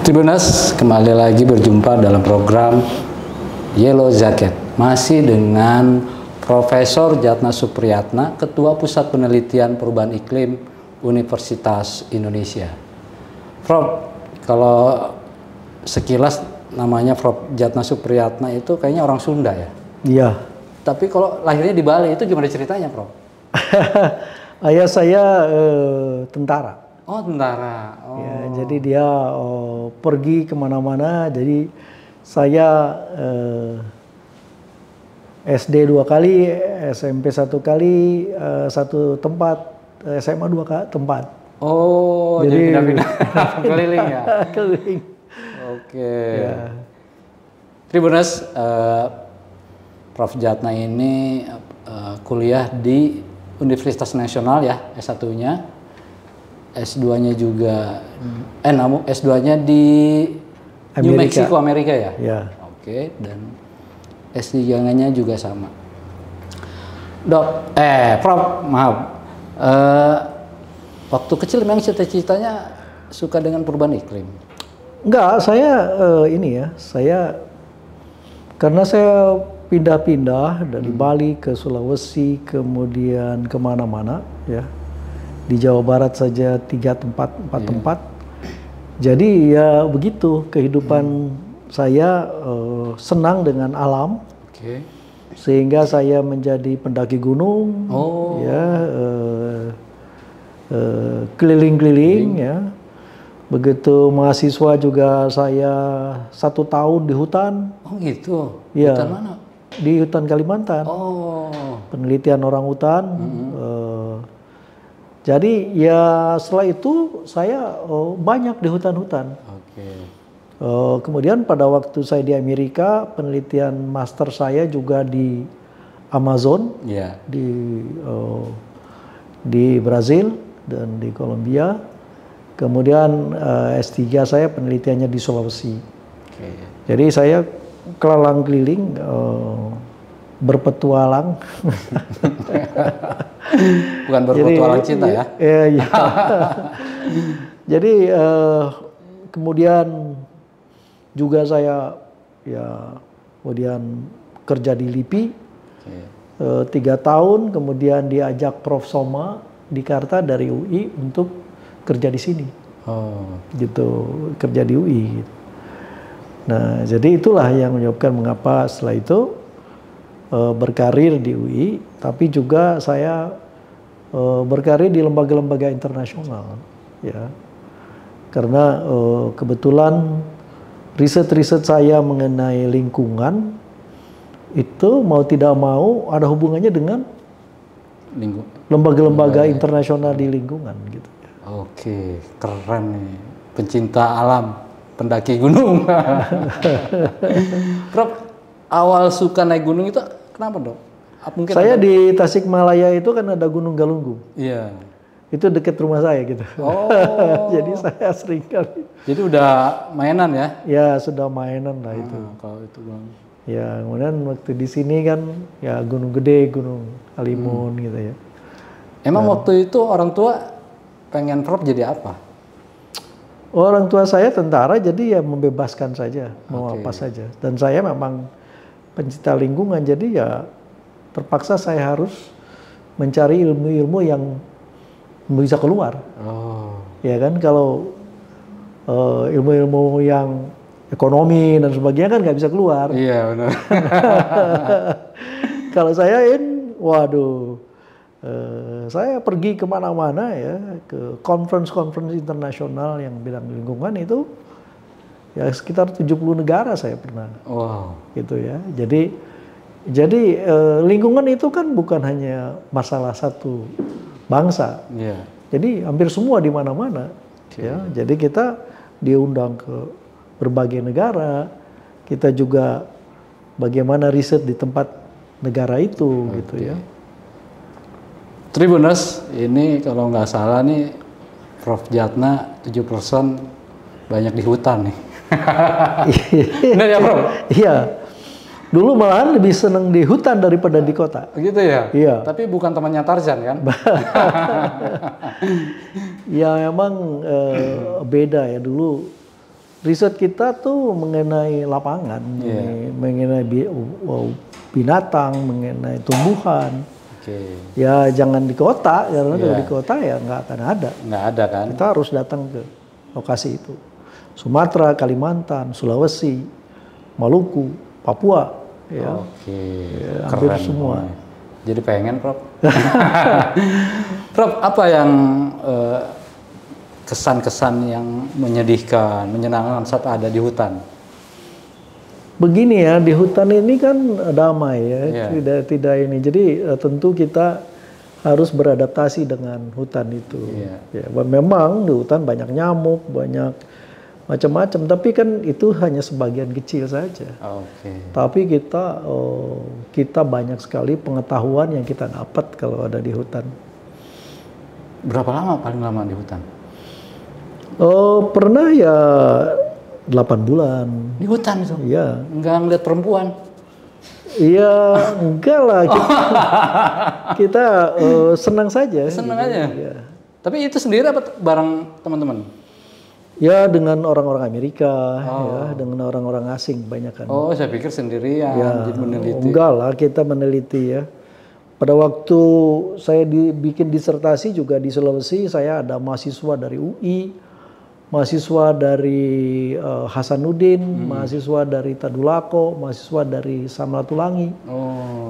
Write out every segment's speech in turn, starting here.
Tribuners, kembali lagi berjumpa dalam program Yellow Jacket. Masih dengan Profesor Jatna Supriyatna, Ketua Pusat Penelitian Perubahan Iklim Universitas Indonesia. Prof, kalau sekilas namanya Prof Jatna Supriyatna itu kayaknya orang Sunda ya? Iya. Tapi kalau lahirnya di Bali itu gimana ceritanya, Prof? Ayah saya tentara. Oh, tentara. Oh. Ya, jadi dia pergi kemana-mana. Jadi saya SD 2 kali, SMP 1 kali, satu tempat, SMA 2 tempat. Oh, jadi pindah-pindah keliling ya? Keliling. Oke. Ya. Tribuners, Prof Jatna ini kuliah di Universitas Nasional ya, S1-nya. S2-nya juga, S2-nya di New Mexico, Amerika ya? Ya. Oke, dan S3-nya juga sama. Prof, maaf. Waktu kecil memang cita-citanya suka dengan perubahan iklim? Enggak, saya karena saya pindah-pindah dari Bali ke Sulawesi, kemudian kemana-mana ya. Di Jawa Barat saja 4 tempat. Jadi ya begitu kehidupan saya, senang dengan alam. Okay. Sehingga saya menjadi pendaki gunung, ya, keliling-keliling ya. Begitu mahasiswa juga saya 1 tahun di hutan. Oh gitu? Ya, hutan mana? Di hutan Kalimantan. Oh. Penelitian orang hutan. Jadi ya setelah itu saya banyak di hutan-hutan. Okay. Kemudian pada waktu saya di Amerika, penelitian master saya juga di Amazon, di Brazil dan di Kolombia. Kemudian S3 saya penelitiannya di Sulawesi. Okay. Jadi saya kelalang keliling, berpetualang. Bukan berpetualang cinta ya? Iya. Jadi kemudian juga saya ya kemudian kerja di LIPI 3 tahun, kemudian diajak Prof Soma di Karta dari UI untuk kerja di sini. Gitu, kerja di UI. Nah, jadi itulah yang menyebabkan mengapa setelah itu berkarir di UI, tapi juga saya berkarir di lembaga-lembaga internasional, ya. Karena kebetulan riset-riset saya mengenai lingkungan itu mau tidak mau ada hubungannya dengan lembaga-lembaga internasional di lingkungan, gitu. Oke, keren nih, pencinta alam, pendaki gunung. Prof, awal suka naik gunung itu kenapa, Dok? Mungkin saya di Tasikmalaya itu kan ada Gunung Galunggung. Iya. Itu dekat rumah saya gitu. Oh. Jadi saya sering kali. Jadi udah mainan ya? Ya sudah mainan lah itu. Kalau itu Bang. Ya kemudian waktu di sini kan ya Gunung Gede, Gunung Halimun gitu ya. Emang waktu itu orang tua pengen Prof jadi apa? Orang tua saya tentara, jadi ya membebaskan saja, mau apa saja. Dan saya memang pencinta lingkungan, jadi ya terpaksa saya harus mencari ilmu-ilmu yang bisa keluar. Ya kan, kalau ilmu-ilmu yang ekonomi dan sebagainya kan nggak bisa keluar. Iya benar. Kalau saya waduh, saya pergi kemana-mana ya, ke conference internasional yang bidang lingkungan itu ya sekitar 70 negara saya pernah. Wow. Gitu ya. Jadi lingkungan itu kan bukan hanya masalah satu bangsa. Yeah. Jadi hampir semua di mana-mana. Ya. Jadi kita diundang ke berbagai negara. Kita juga bagaimana riset di tempat negara itu, gitu ya. Tribuners, ini kalau nggak salah nih Prof Jatna 7% banyak di hutan nih. Benar ya, Prof? Iya. Dulu malahan lebih senang di hutan daripada di kota. Gitu ya? Iya. Tapi bukan temannya Tarzan kan? Ya memang beda ya dulu. Riset kita tuh mengenai lapangan, mengenai binatang, mengenai tumbuhan. Ya jangan di kota, karena kalau di kota ya nggak akan ada. Nggak ada kan? Kita harus datang ke lokasi itu. Sumatera, Kalimantan, Sulawesi, Maluku, Papua. Ya. Ya, hampir keren semua. Jadi pengen, Prof. Prof, apa yang kesan-kesan yang menyedihkan, menyenangkan saat ada di hutan? Begini ya, di hutan ini kan damai ya, tidak ini. Jadi tentu kita harus beradaptasi dengan hutan itu. Ya, memang di hutan banyak nyamuk, banyak macam-macam, tapi kan itu hanya sebagian kecil saja. Tapi kita banyak sekali pengetahuan yang kita dapat kalau ada di hutan. Berapa lama paling lama di hutan? Pernah ya 8 bulan. Di hutan itu? Iya. Enggak ngeliat perempuan? Iya, enggak lah. Kita senang saja. Senang aja? Iya. Tapi itu sendiri apa bareng teman-teman? Ya dengan orang-orang Amerika, ya, dengan orang-orang asing kebanyakan. Oh, saya pikir sendirian, jadi meneliti. Enggak lah, kita meneliti ya. Pada waktu saya bikin disertasi juga di Sulawesi, saya ada mahasiswa dari UI, mahasiswa dari Hasanuddin, mahasiswa dari Tadulako, mahasiswa dari Samratulangi,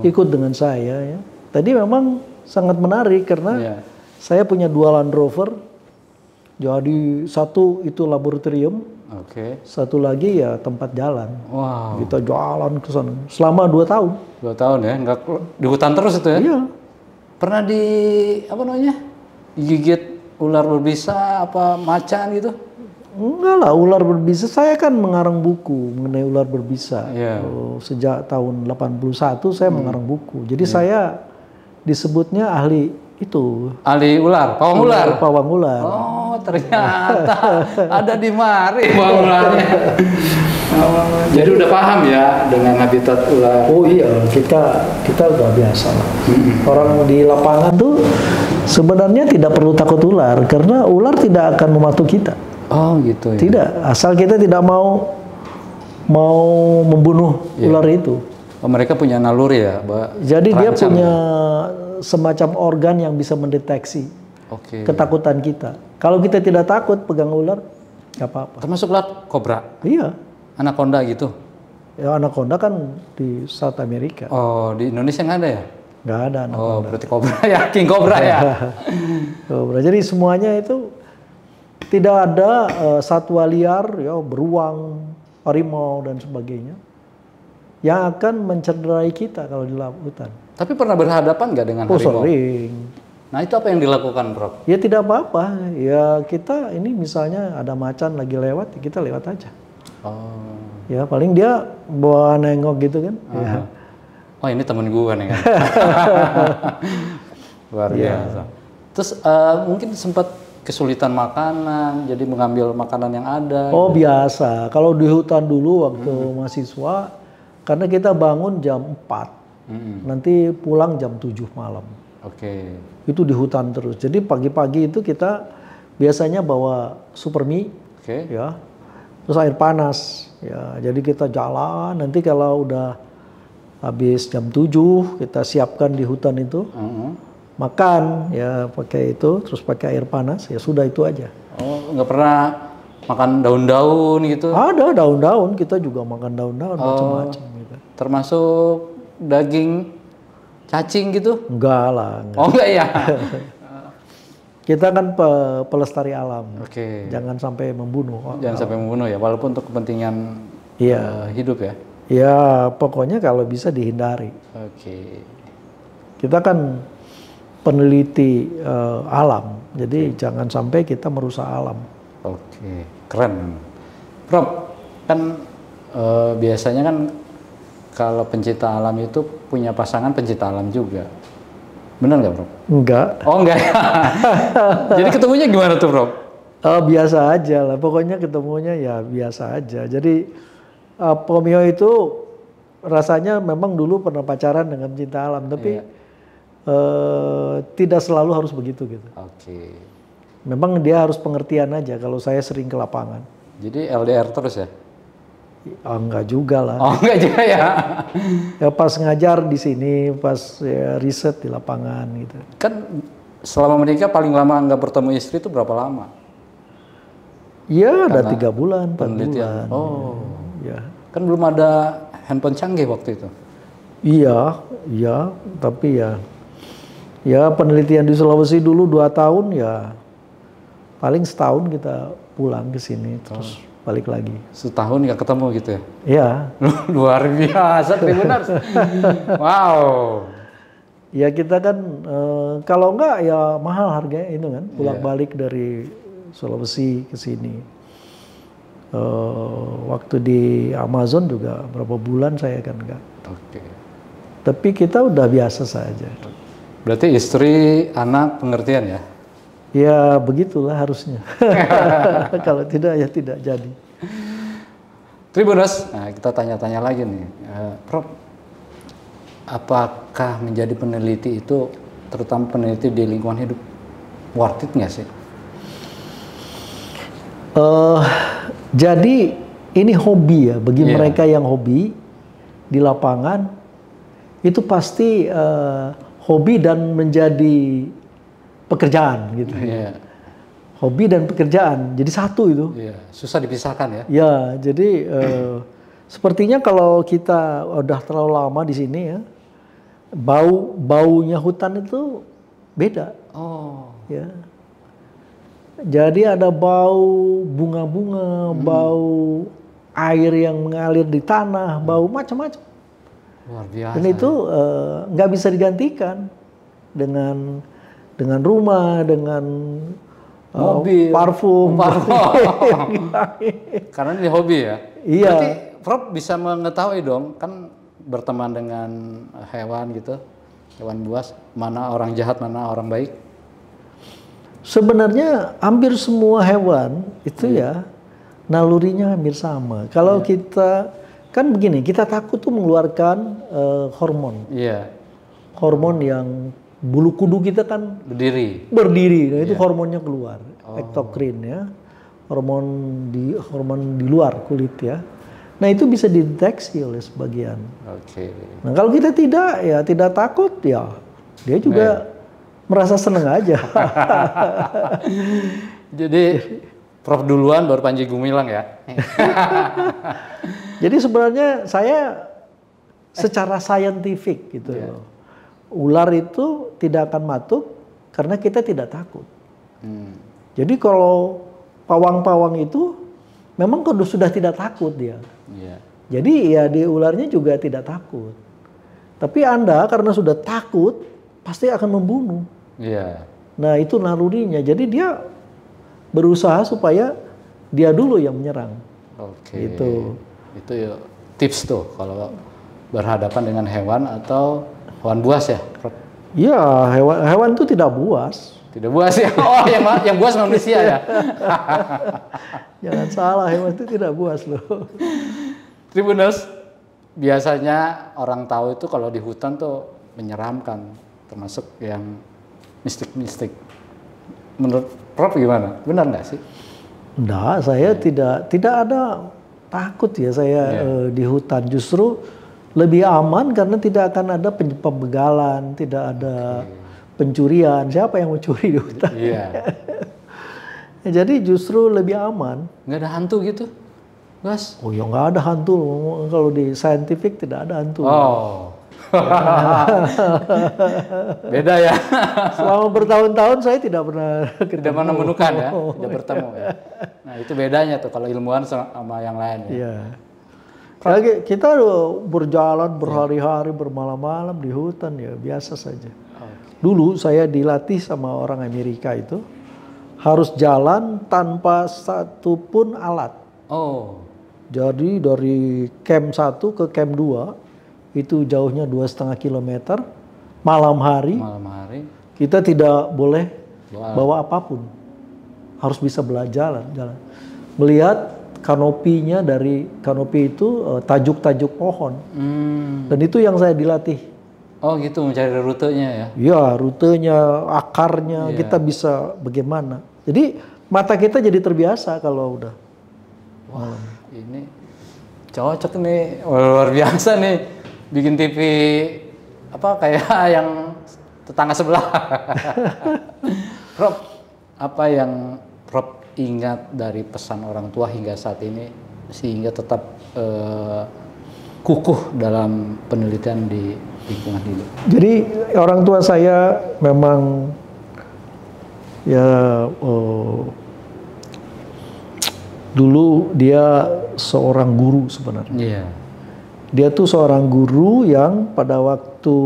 ikut dengan saya. Ya. Tadi memang sangat menarik karena saya punya 2 Land Rover. Jadi satu itu laboratorium, satu lagi ya tempat jalan. Kita jalan ke sana selama 2 tahun. 2 tahun ya, nggak di hutan terus itu ya? Iya. Pernah digigit ular berbisa apa macan gitu? Enggak lah, ular berbisa. Saya kan mengarang buku mengenai ular berbisa. Sejak tahun 81 saya mengarang buku. Jadi saya disebutnya ahli itu. Ahli ular, pawang ular. Pawang ular. Oh, ternyata ada di mari pawang ularnya. Jadi udah paham ya dengan habitat ular. Oh iya, kita udah biasa lah. Orang di lapangan tuh sebenarnya tidak perlu takut ular karena ular tidak akan mematuk kita. Oh gitu ya. Tidak, asal kita tidak mau membunuh ular itu. Oh, mereka punya naluri ya, Mbak. Jadi dia punya semacam organ yang bisa mendeteksi ketakutan kita. Kalau kita tidak takut pegang ular, nggak apa-apa. Termasuk ular kobra? Iya. Anaconda gitu? Ya anaconda kan di South America. Oh, di Indonesia nggak ada ya? Nggak ada anaconda. Oh, berarti kobra ya, king kobra ya? Kobra. Jadi semuanya itu tidak ada satwa liar, ya beruang, harimau dan sebagainya yang akan mencederai kita kalau di hutan. Tapi pernah berhadapan nggak dengan harimau? Sering. Nah itu apa yang dilakukan, Prof? Ya tidak apa-apa. Ya kita ini misalnya ada macan lagi lewat, kita lewat aja. Ya paling dia bawa nengok gitu kan. Ya. Oh ini temen gue nih kan. Luar biasa. Terus mungkin sempat kesulitan makanan, jadi mengambil makanan yang ada. Oh gitu. Biasa. Kalau di hutan dulu waktu mahasiswa, karena kita bangun jam 4, nanti pulang jam 7 malam. Itu di hutan terus. Jadi pagi-pagi itu kita biasanya bawa super mie, ya, terus air panas. Ya, jadi kita jalan. Nanti kalau udah habis jam 7, kita siapkan di hutan itu. Makan ya pakai itu, terus pakai air panas, ya sudah itu aja. Oh, nggak pernah makan daun-daun gitu? Ada daun-daun, kita juga makan daun-daun macam-macam gitu. Termasuk daging cacing gitu? Enggak lah. Enggak. Oh enggak ya? Kita kan pelestari alam. Jangan sampai membunuh. Jangan sampai membunuh ya, walaupun untuk kepentingan hidup ya? Ya pokoknya kalau bisa dihindari. Kita kan peneliti alam, jadi jangan sampai kita merusak alam. Keren. Prof, kan biasanya kan kalau pencinta alam itu punya pasangan pencinta alam juga. Benar nggak, Prof? Enggak. Oh enggak ya? Jadi ketemunya gimana tuh, Prof? Biasa aja lah, pokoknya ketemunya ya biasa aja. Jadi Pomio itu rasanya memang dulu pernah pacaran dengan pencinta alam, tapi tidak selalu harus begitu gitu. Memang dia harus pengertian aja kalau saya sering ke lapangan. Jadi LDR terus ya? Enggak juga lah. Oh enggak juga ya? Ya pas ngajar di sini, pas ya, riset di lapangan gitu. Kan selama menikah paling lama nggak bertemu istri itu berapa lama? Iya, ada 3 bulan, 4 bulan. Oh, Ya. kan belum ada handphone canggih waktu itu. Iya, iya, tapi ya penelitian di Sulawesi dulu 2 tahun ya, paling setahun kita pulang ke sini terus balik lagi. Setahun nggak ketemu gitu ya? Iya. Luar biasa, Tribuners. Wow. Ya kita kan kalau enggak ya mahal harganya itu kan, pulang-balik dari Sulawesi ke sini. Waktu di Amazon juga berapa bulan saya kan enggak. Oke. Tapi kita udah biasa saja. Berarti istri, anak pengertian ya? Ya begitulah harusnya. Kalau tidak ya tidak jadi. Tribuners, nah kita tanya-tanya lagi nih, Prof. Apakah menjadi peneliti itu, terutama peneliti di lingkungan hidup, worth it nggak sih? Jadi ini hobi ya bagi mereka yang hobi di lapangan itu pasti hobi dan menjadi pekerjaan gitu. Hobi dan pekerjaan jadi satu itu. Susah dipisahkan ya? Ya, jadi sepertinya kalau kita udah terlalu lama di sini ya, baunya hutan itu beda. Oh. Ya. Jadi ada bau bunga-bunga, bau air yang mengalir di tanah, bau macam-macam. Luar biasa. Dan itu nggak bisa digantikan dengan rumah, dengan mobil, parfum. Karena ini hobi ya. Iya. Berarti Prof bisa mengetahui dong, kan berteman dengan hewan gitu, hewan buas, mana orang jahat, mana orang baik. Sebenarnya hampir semua hewan itu ya nalurinya hampir sama. Kalau kita kan begini, kita takut tuh mengeluarkan hormon. Hormon yang bulu kudu kita kan berdiri. Nah itu hormonnya keluar, ektokrin ya. Hormon di luar kulit ya. Nah itu bisa dideteksi oleh sebagian. Nah kalau kita tidak takut ya dia juga merasa seneng aja. Jadi Prof duluan baru Panji Gumilang ya. Jadi sebenarnya saya secara saintifik gitu loh. Ular itu tidak akan matuk karena kita tidak takut. Jadi kalau pawang-pawang itu memang sudah tidak takut dia. Jadi ya di ularnya juga tidak takut. Tapi Anda karena sudah takut pasti akan membunuh. Nah itu nalurinya. Jadi dia berusaha supaya dia dulu yang menyerang. Gitu. Itu ya tips tuh kalau berhadapan dengan hewan atau hewan buas ya, Prof? Iya, hewan itu tidak buas. Tidak buas ya? Oh, yang buas manusia ya? Jangan salah, hewan itu tidak buas loh. Tribuners, biasanya orang tahu itu kalau di hutan tuh menyeramkan, termasuk yang mistik-mistik. Menurut Prof gimana? Benar nggak sih? Enggak, saya tidak ada takut ya saya di hutan. Justru lebih aman karena tidak akan ada pembegalan, tidak ada pencurian. Siapa yang mencuri di hutan? Jadi justru lebih aman. Nggak ada hantu gitu, Mas? Oh ya nggak ada hantu. Kalau di saintifik tidak ada hantu. Oh. Beda ya. Selama bertahun-tahun saya tidak pernah menemukan ya, tidak bertemu ya. Nah itu bedanya tuh kalau ilmuwan sama yang lain ya. Kita berjalan berhari-hari, bermalam-malam di hutan ya biasa saja. Dulu saya dilatih sama orang Amerika itu harus jalan tanpa satu pun alat. Jadi dari camp 1 ke camp 2 itu jauhnya 2,5 kilometer. Malam hari kita tidak boleh bawa apapun, harus bisa belajar jalan. Melihat kanopinya, dari kanopi itu tajuk-tajuk pohon, dan itu yang saya dilatih. Oh gitu, mencari rutenya ya? Ya rutenya, akarnya kita bisa bagaimana. Jadi mata kita jadi terbiasa kalau udah Wah, ini cocok nih, luar biasa nih, bikin TV apa kayak yang tetangga sebelah. Prof, apa yang Prof ingat dari pesan orang tua hingga saat ini sehingga tetap kukuh dalam penelitian di lingkungan hidup? Jadi orang tua saya memang ya dulu dia seorang guru sebenarnya. Iya. Dia tuh seorang guru yang pada waktu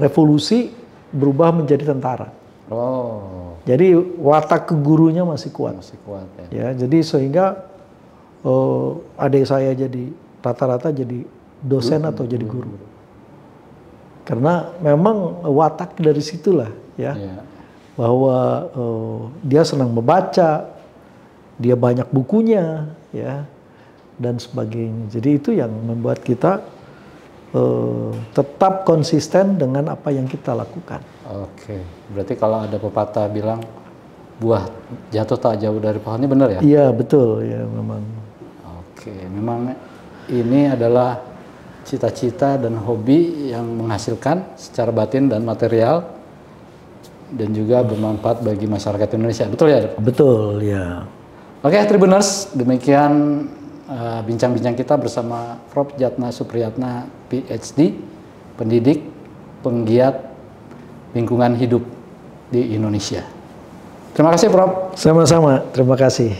revolusi berubah menjadi tentara. Oh. Jadi watak kegurunya masih kuat. Masih kuat ya. Ya, jadi sehingga adik saya jadi rata-rata jadi dosen atau jadi guru. Karena memang watak dari situlah ya. Iya. Bahwa dia senang membaca, dia banyak bukunya ya dan sebagainya. Jadi itu yang membuat kita tetap konsisten dengan apa yang kita lakukan. Oke, berarti kalau ada pepatah bilang buah jatuh tak jauh dari pohonnya, benar ya? Iya betul ya memang. Oke, memang ini adalah cita-cita dan hobi yang menghasilkan secara batin dan material dan juga bermanfaat bagi masyarakat Indonesia, betul ya? Betul ya. Oke, Tribuners, demikian bincang-bincang kita bersama Prof. Djatna Supriyatna, PhD, pendidik, penggiat lingkungan hidup di Indonesia. Terima kasih, Prof. Sama-sama, terima kasih.